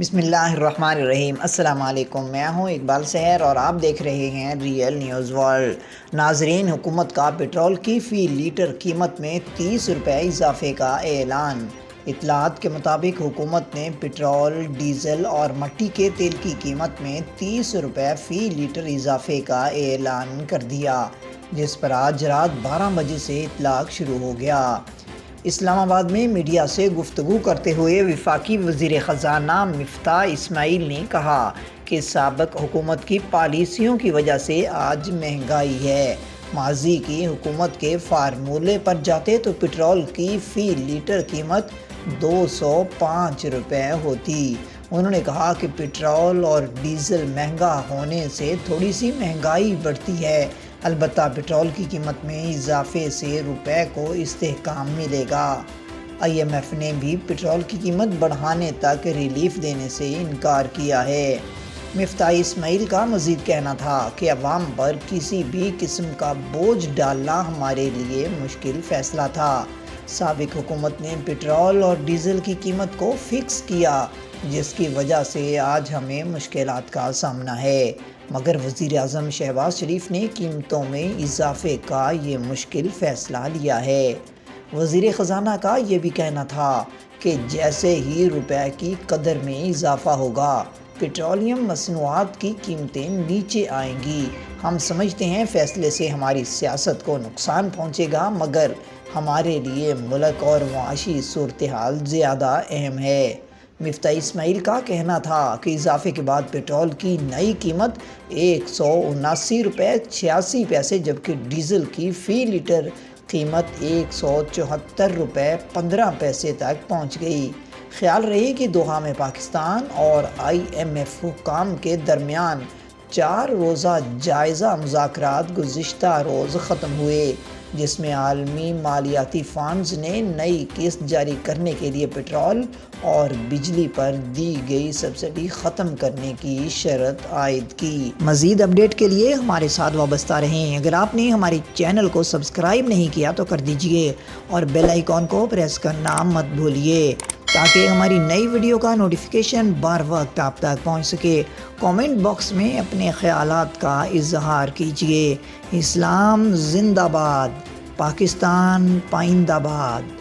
بسم اللہ الرحمن الرحیم۔ السلام علیکم، میں ہوں اقبال سحر اور آپ دیکھ رہے ہیں ریئل نیوز ورلڈ۔ ناظرین، حکومت کا پٹرول کی فی لیٹر قیمت میں 30 روپے اضافے کا اعلان۔ اطلاعات کے مطابق حکومت نے پٹرول، ڈیزل اور مٹی کے تیل کی قیمت میں 30 روپے فی لیٹر اضافے کا اعلان کر دیا، جس پر آج رات 12 بجے سے اطلاق شروع ہو گیا۔ اسلام آباد میں میڈیا سے گفتگو کرتے ہوئے وفاقی وزیر خزانہ مفتاح اسماعیل نے کہا کہ سابق حکومت کی پالیسیوں کی وجہ سے آج مہنگائی ہے۔ ماضی کی حکومت کے فارمولے پر جاتے تو پٹرول کی فی لیٹر قیمت 205 روپے ہوتی۔ انہوں نے کہا کہ پٹرول اور ڈیزل مہنگا ہونے سے تھوڑی سی مہنگائی بڑھتی ہے، البتہ پٹرول کی قیمت میں اضافے سے روپے کو استحکام ملے گا۔ آئی ایم ایف نے بھی پٹرول کی قیمت بڑھانے تک ریلیف دینے سے انکار کیا ہے۔ مفتاح اسماعیل کا مزید کہنا تھا کہ عوام پر کسی بھی قسم کا بوجھ ڈالنا ہمارے لیے مشکل فیصلہ تھا۔ سابق حکومت نے پٹرول اور ڈیزل کی قیمت کو فکس کیا، جس کی وجہ سے آج ہمیں مشکلات کا سامنا ہے، مگر وزیر اعظم شہباز شریف نے قیمتوں میں اضافے کا یہ مشکل فیصلہ لیا ہے۔ وزیر خزانہ کا یہ بھی کہنا تھا کہ جیسے ہی روپے کی قدر میں اضافہ ہوگا، پیٹرولیم مصنوعات کی قیمتیں نیچے آئیں گی۔ ہم سمجھتے ہیں فیصلے سے ہماری سیاست کو نقصان پہنچے گا، مگر ہمارے لیے ملک اور معاشی صورتحال زیادہ اہم ہے۔ مفتاح اسماعیل کا کہنا تھا کہ اضافے کے بعد پٹرول کی نئی قیمت 179 روپے 86 پیسے جبکہ ڈیزل کی فی لیٹر قیمت 174 روپے 15 پیسے تک پہنچ گئی۔ خیال رہے کہ دوحہ میں پاکستان اور آئی ایم ایف حکام کے درمیان 4 روزہ جائزہ مذاکرات گزشتہ روز ختم ہوئے، جس میں عالمی مالیاتی فنڈز نے نئی قسط جاری کرنے کے لیے پٹرول اور بجلی پر دی گئی سبسڈی ختم کرنے کی شرط عائد کی۔ مزید اپڈیٹ کے لیے ہمارے ساتھ وابستہ رہیں۔ اگر آپ نے ہمارے چینل کو سبسکرائب نہیں کیا تو کر دیجئے اور بیل آئیکن کو پریس کرنا مت بھولیے تاکہ ہماری نئی ویڈیو کا نوٹیفیکیشن بر وقت آپ تک پہنچ سکے۔ کامنٹ باکس میں اپنے خیالات کا اظہار کیجیے۔ اسلام زندہ باد، پاکستان پائندہ باد۔